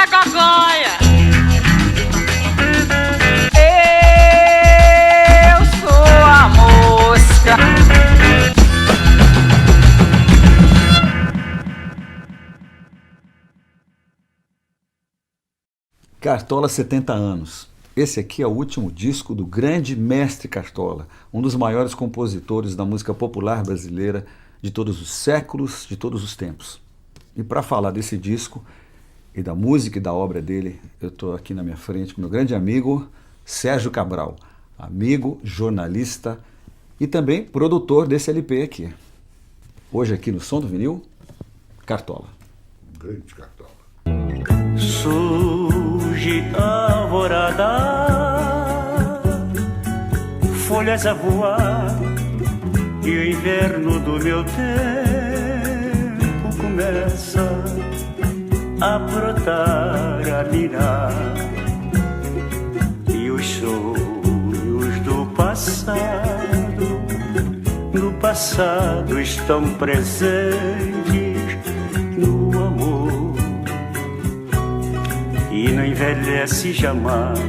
da gagonha. Eu sou a mosca. Cartola 70 anos. Esse aqui é o último disco do grande mestre Cartola, um dos maiores compositores da música popular brasileira de todos os séculos, de todos os tempos. E para falar desse disco e da música e da obra dele, eu estou aqui na minha frente com meu grande amigo Sérgio Cabral, amigo, jornalista e também produtor desse LP aqui. Hoje aqui no Som do Vinil, Cartola. Grande Cartola. Surge a alvorada, folhas a voar, e o inverno do meu tempo começa a brotar, a mirar, e os sonhos do passado, no passado estão presentes no amor, e não envelhece jamais.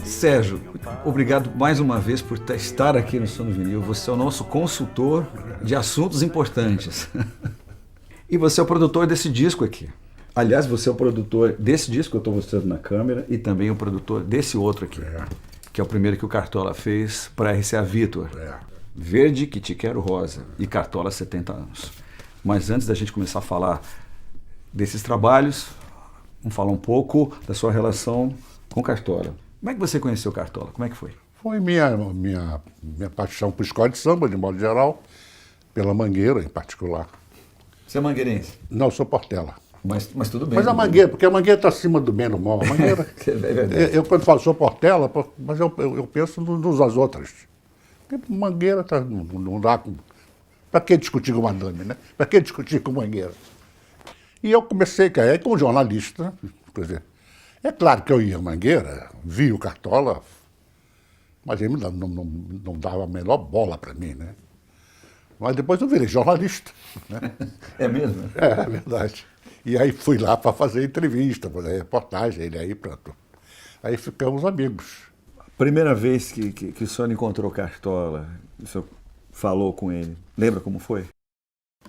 Sérgio, obrigado mais uma vez por estar aqui no Som do Vinil. Você é o nosso consultor de assuntos importantes. E você é o produtor desse disco aqui. Aliás, você é o produtor desse disco que eu estou mostrando na câmera e também o produtor desse outro aqui, que é o primeiro que o Cartola fez para a RCA Victor. Verde, que te quero rosa, e Cartola 70 anos. Mas antes da gente começar a falar desses trabalhos, vamos falar um pouco da sua relação com Cartola. Como é que você conheceu Cartola? Como é que foi? Foi minha paixão por escola de samba, de modo geral, pela Mangueira em particular. Você é mangueirense? Não, eu sou Portela. Mas tudo bem. Mas a Mangueira, porque a Mangueira está acima do bem e do mal. A Mangueira, É verdade. eu quando falo sou Portela, mas eu penso nas outras. Porque Mangueira não dá com... Para que discutir com uma dame, né? Para que discutir com Mangueira? E eu comecei a cair como jornalista, quer dizer, é claro que eu ia à Mangueira, vi o Cartola, mas ele não dava a menor bola para mim, né? Mas depois eu virei jornalista, né? É mesmo? É verdade. E aí fui lá para fazer entrevista, fazer reportagem, ele aí pronto. Aí ficamos amigos. Primeira vez que o senhor encontrou Cartola, o senhor falou com ele, lembra como foi?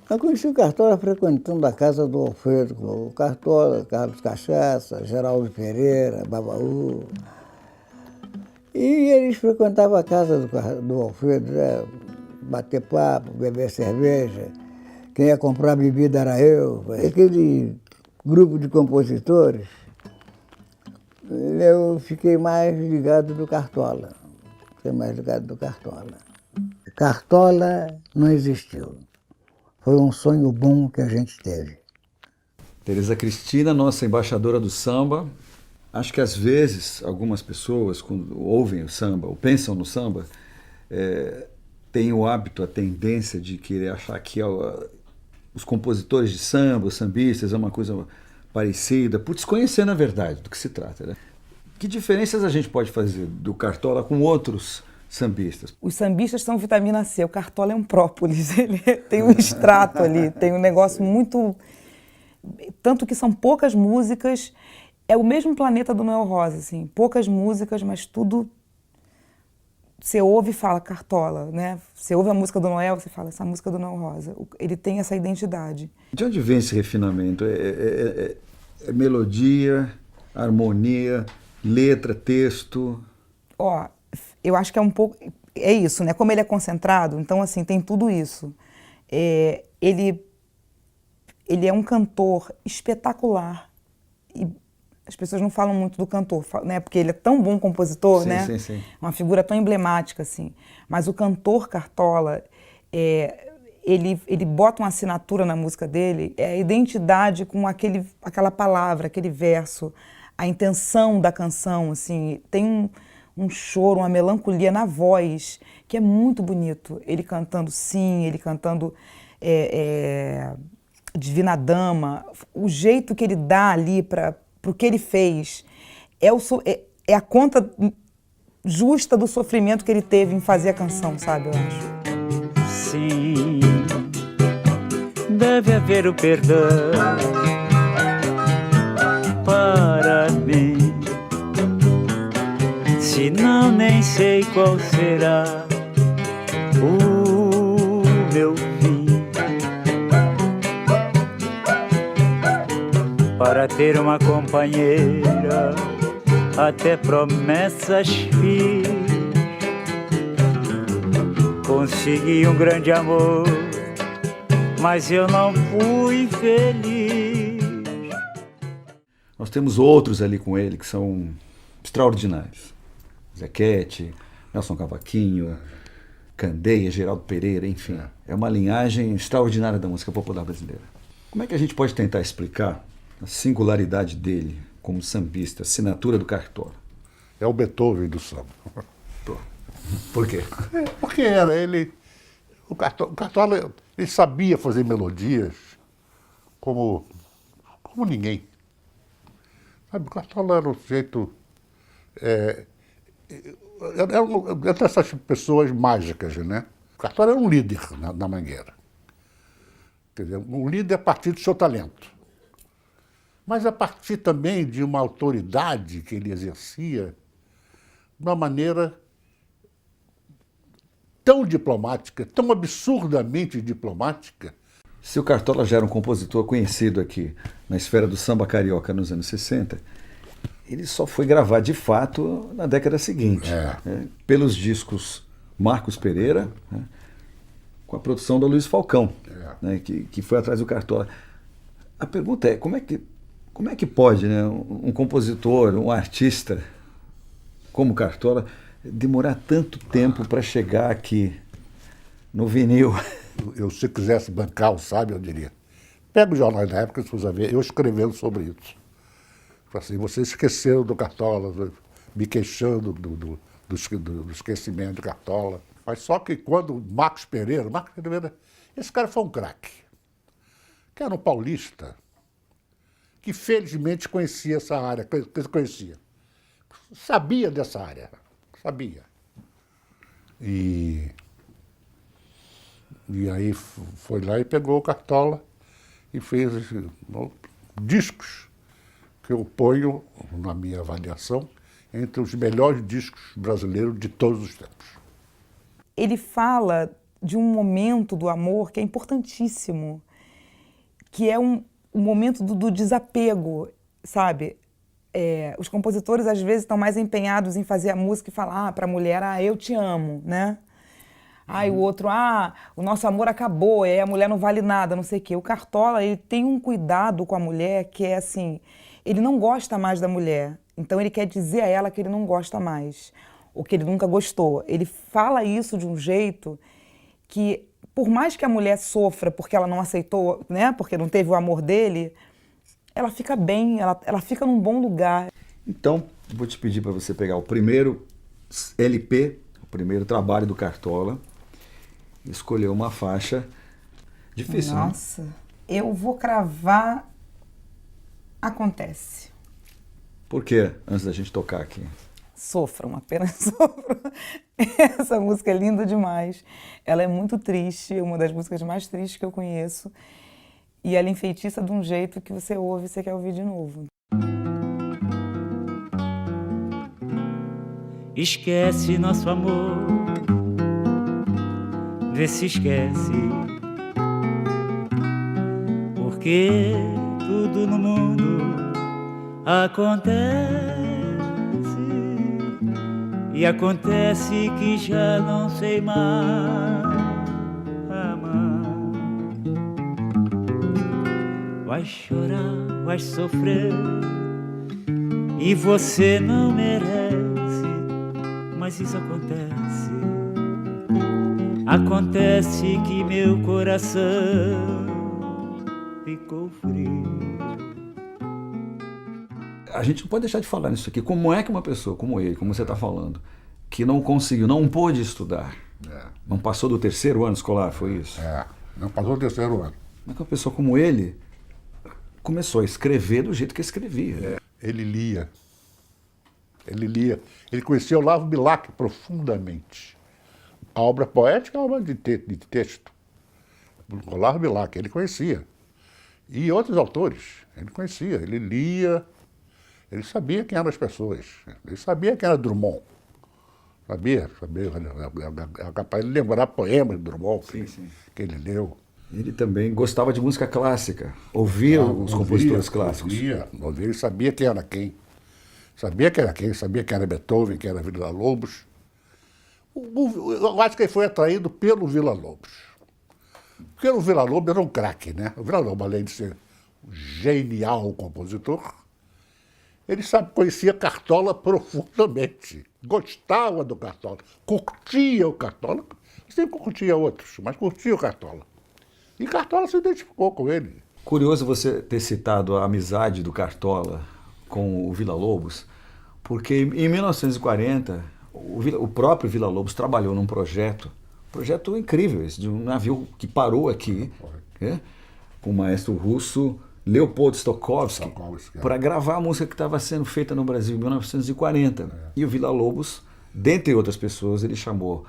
Eu conheci o Cartola frequentando a casa do Alfredo, o Cartola, Carlos Cachaça, Geraldo Pereira, Babaú. E eles frequentavam a casa do Alfredo, né? Bater papo, beber cerveja. Quem ia comprar bebida era eu. Aquele grupo de compositores, eu fiquei mais ligado do Cartola. Cartola não existiu. Foi um sonho bom que a gente teve. Tereza Cristina, nossa embaixadora do samba. Acho que às vezes algumas pessoas, quando ouvem o samba ou pensam no samba, têm o hábito, a tendência de querer achar que os compositores de samba, os sambistas, é uma coisa parecida, por desconhecer na verdade do que se trata, né? Que diferenças a gente pode fazer do Cartola com outros sambistas? Os sambistas são vitamina C, o Cartola é um própolis, ele tem um extrato ali, tem um negócio muito... Tanto que são poucas músicas, é o mesmo planeta do Noel Rosa, assim, poucas músicas, mas tudo... Você ouve e fala Cartola, né? Você ouve a música do Noel, você fala, essa música do Noel Rosa. Ele tem essa identidade. De onde vem esse refinamento? É melodia, harmonia, letra, texto? Ó, eu acho que é um pouco... É isso, né? Como ele é concentrado, então, assim, tem tudo isso. Ele é um cantor espetacular. E as pessoas não falam muito do cantor, né? Porque ele é tão bom compositor, sim, né? Sim. Uma figura tão emblemática, assim. Mas o cantor Cartola, ele bota uma assinatura na música dele, é a identidade com aquela palavra, aquele verso, a intenção da canção, assim. Tem um choro, uma melancolia na voz, que é muito bonito. Ele cantando Sim, ele cantando Divina Dama, o jeito que ele dá ali para o que ele fez, é a conta justa do sofrimento que ele teve em fazer a canção, sabe, eu acho. Sim, deve haver o perdão para senão nem sei qual será o meu fim. Para ter uma companheira, até promessas fiz. Consegui um grande amor, mas eu não fui feliz. Nós temos outros ali com ele que são extraordinários. Zequete, Nelson Cavaquinho, Candeia, Geraldo Pereira, enfim. É uma linhagem extraordinária da música popular brasileira. Como é que a gente pode tentar explicar a singularidade dele como sambista, assinatura do Cartola? É o Beethoven do samba. Por quê? Porque era ele... O Cartola, ele sabia fazer melodias como ninguém. Sabe, o Cartola era um jeito... Era dessas pessoas mágicas, né? O Cartola era um líder na Mangueira. Quer dizer, um líder a partir do seu talento. Mas a partir também de uma autoridade que ele exercia de uma maneira tão diplomática, tão absurdamente diplomática. Se o Cartola já era um compositor conhecido aqui na esfera do samba carioca nos anos 60, ele só foi gravar de fato na década seguinte, né, pelos discos Marcos Pereira, né, com a produção do Luiz Falcão, né, que foi atrás do Cartola. A pergunta é, como é que pode, né, um compositor, um artista como Cartola demorar tanto tempo para chegar aqui no vinil? Se quisesse bancar o sábio, eu diria. Pega os jornais da época, se você ver, eu escrevendo sobre isso. Assim, vocês esqueceram do Cartola, me queixando do esquecimento do Cartola. Mas só que quando Marcos Pereira, esse cara foi um craque. Que era um paulista, que felizmente conhecia essa área, sabia dessa área, sabia. E aí foi lá e pegou o Cartola e fez discos que eu ponho, na minha avaliação, entre os melhores discos brasileiros de todos os tempos. Ele fala de um momento do amor que é importantíssimo, que é um momento do desapego, sabe? Os compositores, às vezes, estão mais empenhados em fazer a música e falar para a mulher, eu te amo, né? E o outro, o nosso amor acabou, a mulher não vale nada, não sei o quê. O Cartola, ele tem um cuidado com a mulher que é assim, ele não gosta mais da mulher, então ele quer dizer a ela que ele não gosta mais, ou que ele nunca gostou. Ele fala isso de um jeito que, por mais que a mulher sofra porque ela não aceitou, né, porque não teve o amor dele, ela fica bem, ela fica num bom lugar. Então, vou te pedir para você pegar o primeiro LP, o primeiro trabalho do Cartola, e escolher uma faixa difícil, Nossa, né? Eu vou cravar Acontece. Por quê? Antes da gente tocar aqui. Sofram, apenas sofram. Essa música é linda demais. Ela é muito triste, uma das músicas mais tristes que eu conheço. E ela enfeitiça de um jeito que você ouve e você quer ouvir de novo. Esquece nosso amor, vê se esquece, porque tudo no mundo acontece, e acontece que já não sei mais amar. Vai chorar, vai sofrer, e você não merece, mas isso acontece. Acontece que meu coração ficou frio. A gente não pode deixar de falar nisso aqui. Como é que uma pessoa como ele, como você está falando, que não conseguiu, não pôde estudar, não passou do terceiro ano escolar, foi isso? Não passou do terceiro ano. Como é que uma pessoa como ele começou a escrever do jeito que escrevia? Ele lia. Ele conhecia Olavo Bilac profundamente. A obra poética é uma obra de texto. Olavo Bilac, ele conhecia. E outros autores, ele conhecia. Ele lia, ele sabia quem eram as pessoas. Ele sabia quem era Drummond. Sabia? É capaz de lembrar poemas do Drummond Sim. que ele leu. Ele também gostava de música clássica, ouvia os compositores clássicos. Ouvia, ele sabia quem era quem. Sabia que era Beethoven, que era Villa-Lobos. Eu acho que ele foi atraído pelo Villa-Lobos. Porque o Villa-Lobos era um craque, né? O Villa-Lobos, além de ser um genial compositor, ele conhecia Cartola profundamente. Gostava do Cartola, curtia o Cartola, sempre curtia outros, mas curtia o Cartola. E Cartola se identificou com ele. Curioso você ter citado a amizade do Cartola com o Villa-Lobos, porque em 1940 o próprio Villa-Lobos trabalhou num projeto incrível, esse, de um navio que parou aqui, né, com o maestro russo Leopold Stokowski, para gravar a música que estava sendo feita no Brasil em 1940. E o Villa-Lobos, dentre outras pessoas, ele chamou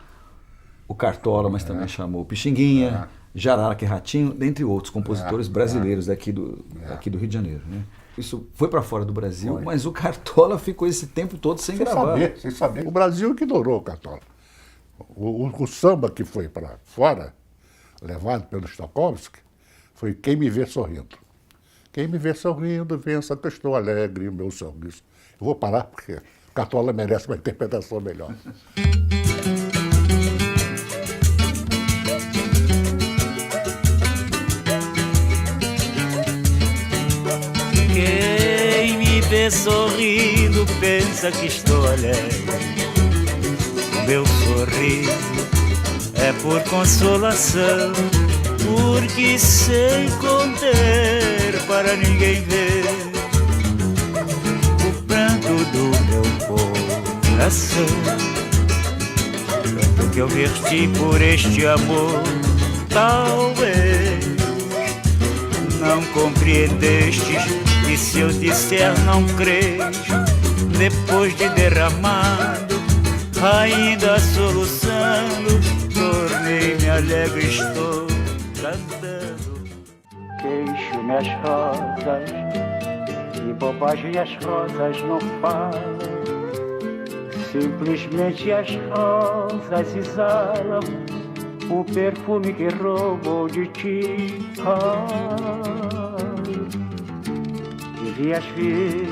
o Cartola, mas também chamou o Pixinguinha, Jararaca e Ratinho, dentre outros compositores brasileiros daqui do Rio de Janeiro. Né? Isso foi para fora do Brasil, mas o Cartola ficou esse tempo todo sem gravar. Sem saber. O Brasil ignorou o Cartola. O samba que foi para fora, levado pelo Stokowski, foi Quem Me Vê Sorrindo. Quem me vê sorrindo, pensa que eu estou alegre, o meu sorriso. Eu vou parar porque Cartola merece uma interpretação melhor. Quem me vê sorrindo pensa que estou alegre. O meu sorriso é por consolação, porque sei conter para ninguém ver o pranto do meu coração. Tanto que eu verti por este amor, talvez não compreendestes, e se eu disser não crês, depois de derramado, ainda soluçando, tornei-me alegre, estou cantando. Queixo-me as rosas, e bobagem as rosas não falam, simplesmente as rosas exalam o perfume que roubou de ti. Devias vir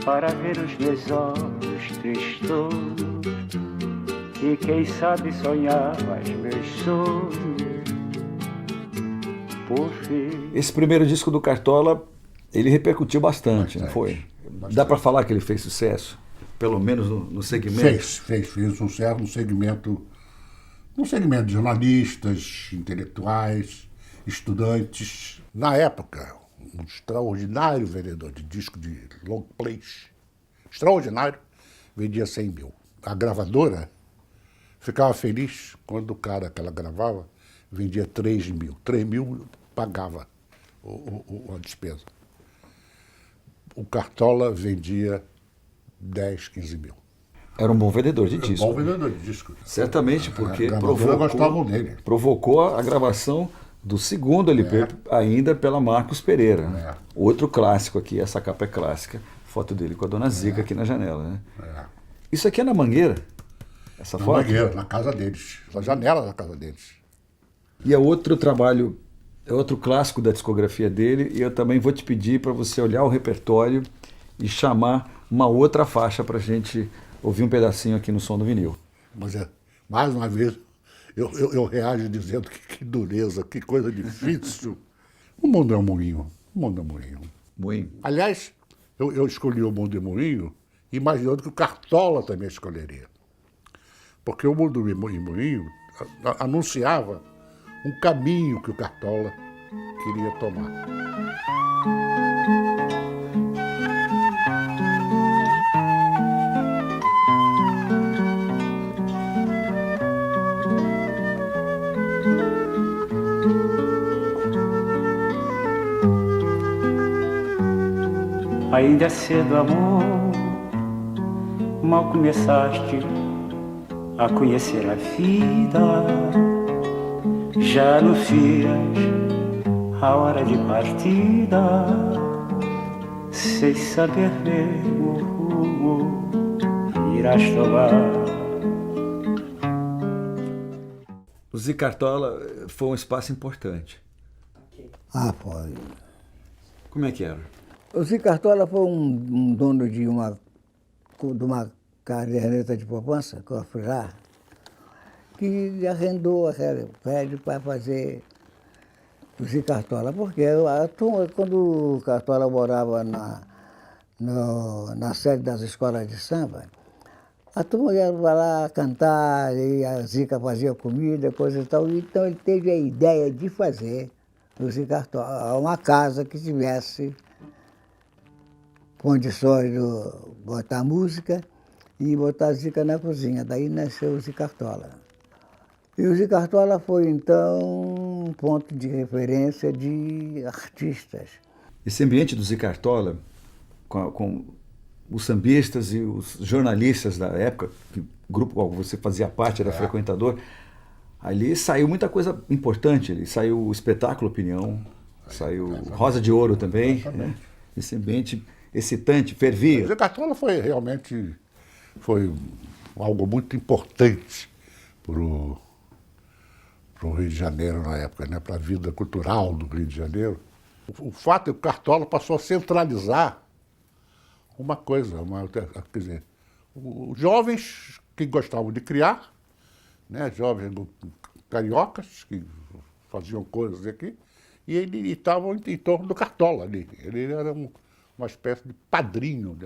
para ver os meus olhos tristos, e quem sabe sonhavas meus sonhos. Por fim. Esse primeiro disco do Cartola, ele repercutiu bastante, não foi? Bastante. Dá para falar que ele fez sucesso? Pelo menos no segmento? Fez sucesso no segmento de jornalistas, intelectuais, estudantes. Na época, um extraordinário vendedor de disco de long plays, extraordinário, vendia 100 mil. A gravadora ficava feliz quando o cara que ela gravava vendia 3 mil. 3 mil pagava a despesa. O Cartola vendia 10, 15 mil. Era um bom vendedor de disco. Bom vendedor de disco. Certamente, porque gostavam dele. provocou a gravação do segundo LP, ainda pela Marcos Pereira. Outro clássico aqui, essa capa é clássica. Foto dele com a Dona Zica aqui na janela. Né? Isso aqui é na Mangueira? Essa Na foto? Mangueira, na casa deles. Na janela da casa deles. E é outro trabalho, é outro clássico da discografia dele, e eu também vou te pedir para você olhar o repertório e chamar uma outra faixa para a gente ouvir um pedacinho aqui no Som do Vinil. Mas, mais uma vez, eu reajo dizendo que dureza, que coisa difícil. O mundo é um moinho. O mundo é um moinho. Moinho. Aliás, eu escolhi o Mundo e Moinho imaginando que o Cartola também escolheria. Porque o Mundo e Moinho anunciava um caminho que o Cartola queria tomar. Ainda é cedo, amor, mal começaste a conhecer a vida, já anuncias a hora de partida, sem saber mesmo o rumo irás tomar. O Zica Cartola foi um espaço importante. Ah, foi. Como é que era? O Zica Cartola foi um dono de uma caderneta de poupança, cofre lá, que arrendou aquele prédio para fazer o Zica Cartola. Porque quando o Cartola morava na sede das escolas de samba, a turma ia lá cantar, e a Zica fazia comida, coisa e tal. Então ele teve a ideia de fazer o Zica Cartola uma casa que tivesse condições de botar música e botar a Zica na cozinha. Daí nasceu o Zica Cartola. E o Zica Cartola foi, então, um ponto de referência de artistas. Esse ambiente do Zica Cartola, com os sambistas e os jornalistas da época, que grupo qual você fazia parte, era frequentador, ali saiu muita coisa importante. Ali saiu o espetáculo Opinião, saiu Rosa de Ouro também. Né? Esse ambiente excitante, fervia. O Zica Cartola foi realmente algo muito importante para o Rio de Janeiro na época, né? Para a vida cultural do Rio de Janeiro. O fato é que o Cartola passou a centralizar uma coisa, quer dizer, os jovens que gostavam de criar, né? Jovens cariocas que faziam coisas aqui, e estavam em torno do Cartola ali. Ele era uma espécie de padrinho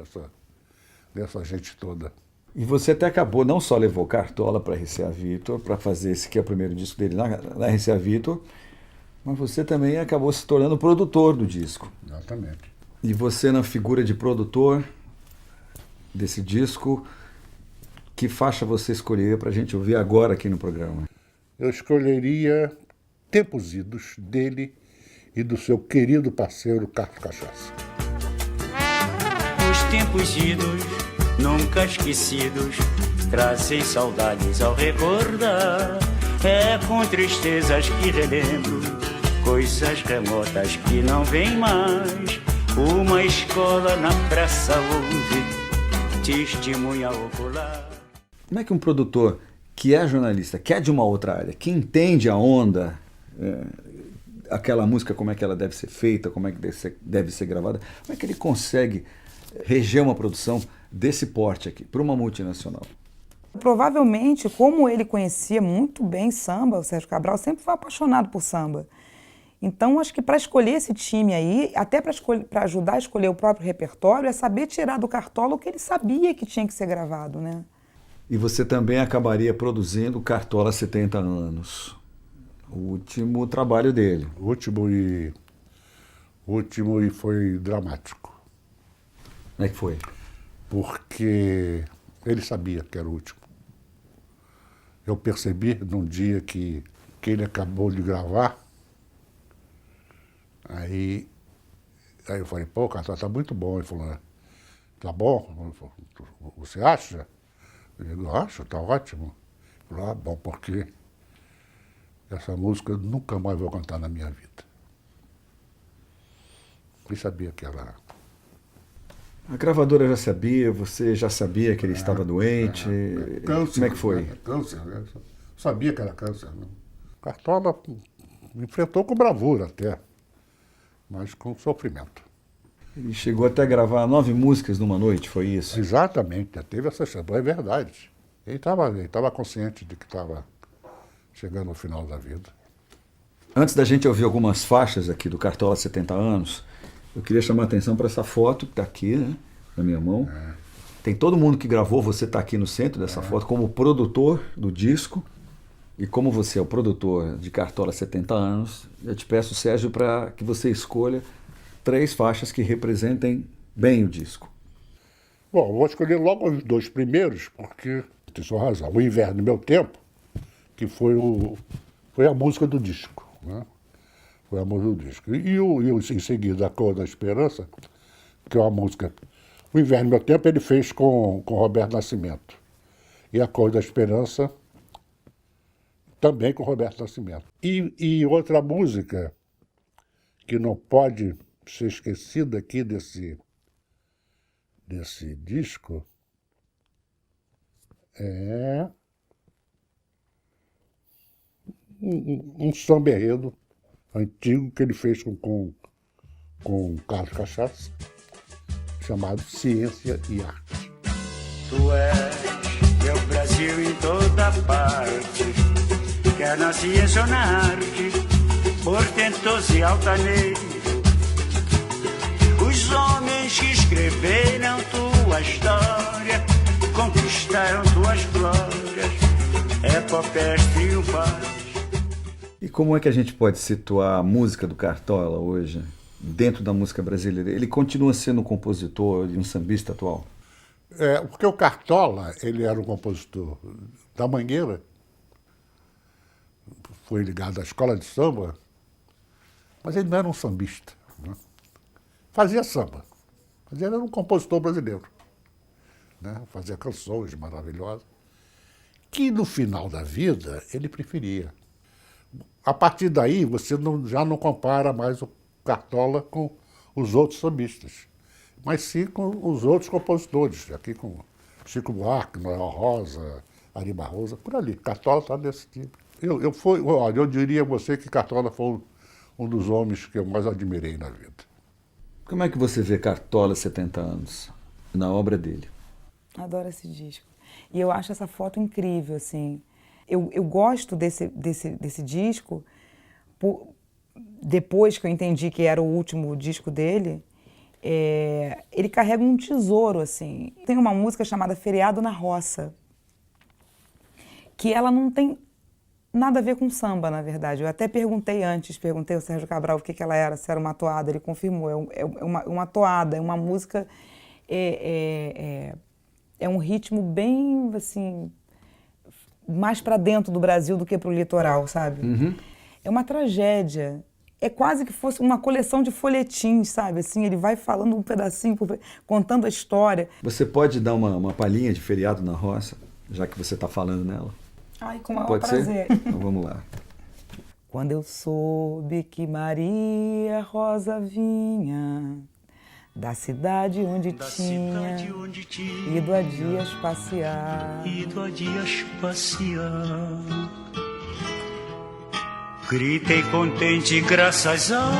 dessa gente toda. E você até acabou, não só levou Cartola para RCA Victor, para fazer esse que é o primeiro disco dele na RCA Victor, mas você também acabou se tornando produtor do disco. Exatamente. E você, na figura de produtor desse disco, que faixa você escolheria para a gente ouvir agora aqui no programa? Eu escolheria Tempos Idos, dele e do seu querido parceiro Carlos Cachaça. Os tempos idos, nunca esquecidos, trazem saudades ao recordar. É com tristezas que relembro coisas remotas que não vêm mais. Uma escola na praça onde testemunha ocular. Como é que um produtor que é jornalista, que é de uma outra área, que entende a onda, aquela música, como é que ela deve ser feita, como é que deve ser gravada, como é que ele consegue reger uma produção desse porte aqui, para uma multinacional? Provavelmente, como ele conhecia muito bem samba, o Sérgio Cabral sempre foi apaixonado por samba. Então, acho que para escolher esse time aí, até para ajudar a escolher o próprio repertório, é saber tirar do Cartola o que ele sabia que tinha que ser gravado, né? E você também acabaria produzindo Cartola 70 anos, o último trabalho dele. O último e foi dramático, Como é que foi? porque ele sabia que era o último. Eu percebi num dia que ele acabou de gravar, aí eu falei, pô, cara, tá muito bom. Ele falou, tá bom? Você acha? Eu digo, acho, tá ótimo. Ele falou, bom, porque essa música eu nunca mais vou cantar na minha vida. Ele sabia que era... A gravadora já sabia, você já sabia que ele estava doente? Câncer, Como é que foi? Câncer, né? Sabia que era câncer. Né? Cartola enfrentou com bravura até, mas com sofrimento. Ele chegou até a gravar 9 músicas numa noite, foi isso? Exatamente, já teve essa chance, é verdade. Ele estava consciente de que estava chegando ao final da vida. Antes da gente ouvir algumas faixas aqui do Cartola 70 anos, eu queria chamar a atenção para essa foto que está aqui, né, na minha mão. Tem todo mundo que gravou, você está aqui no centro dessa foto como produtor do disco. E como você é o produtor de Cartola 70 anos, eu te peço, Sérgio, para que você escolha 3 faixas que representem bem o disco. Bom, eu vou escolher logo os 2 primeiros, porque tem sua razão. O Inverno e Meu Tempo, que foi a música do disco, né? Foi a música do disco. E em seguida, A Cor da Esperança, que é uma música... O Inverno e Meu Tempo ele fez com Roberto Nascimento. E A Cor da Esperança também com Roberto Nascimento. E outra música que não pode ser esquecida aqui desse disco um samba enredo antigo que ele fez com Carlos Cachaça, chamado Ciência e Arte. Tu és meu Brasil em toda parte, quer na ciência ou na arte, portentoso e altaneiro. Os homens que escreveram tua história conquistaram tuas glórias, epopeias triunfais. E como é que a gente pode situar a música do Cartola hoje dentro da música brasileira? Ele continua sendo um compositor e um sambista atual? Porque o Cartola, ele era um compositor da Mangueira, foi ligado à escola de samba, mas ele não era um sambista, né? Fazia samba, mas ele era um compositor brasileiro, né? Fazia canções maravilhosas, que no final da vida ele preferia. A partir daí, você já não compara mais o Cartola com os outros sambistas, mas sim com os outros compositores, aqui com Chico Buarque, Noel Rosa, Ari Barroso, por ali. Cartola está desse tipo. Eu diria a você que Cartola foi um dos homens que eu mais admirei na vida. Como é que você vê Cartola 70 anos na obra dele? Adoro esse disco. E eu acho essa foto incrível, assim. Eu gosto desse disco, depois que eu entendi que era o último disco dele, ele carrega um tesouro, assim. Tem uma música chamada Feriado na Roça, que ela não tem nada a ver com samba, na verdade. Eu até perguntei ao Sérgio Cabral o que ela era, se era uma toada, ele confirmou, é uma toada, é uma música, é um ritmo bem, assim, mais para dentro do Brasil do que para o litoral, sabe? Uhum. É uma tragédia. É quase que fosse uma coleção de folhetins, sabe? Assim, ele vai falando um pedacinho, contando a história. Você pode dar uma palhinha de Feriado na Roça, já que você está falando nela? Ai, com o maior Pode prazer. ser? Então vamos lá. Quando eu soube que Maria Rosa vinha da cidade onde tinha ido a dias passear, Gritei contente, graças a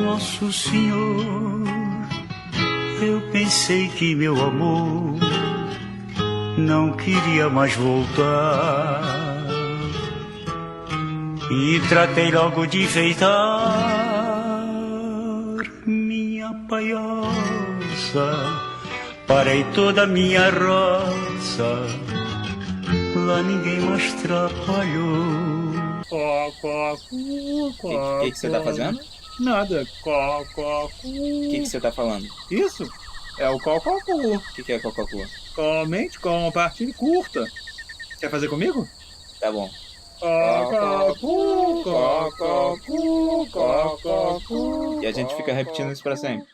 Nosso Senhor. Eu pensei que meu amor não queria mais voltar, e tratei logo de enfeitar minha paioça. Parei toda a minha roça, lá ninguém mais trapalhou. O que você tá fazendo? Nada. O que você tá falando? Isso é o cococu. O que é cococu? Comente com partilha curta. Quer fazer comigo? Tá bom. Cococu, cococu, cococu. E a gente fica repetindo isso pra sempre.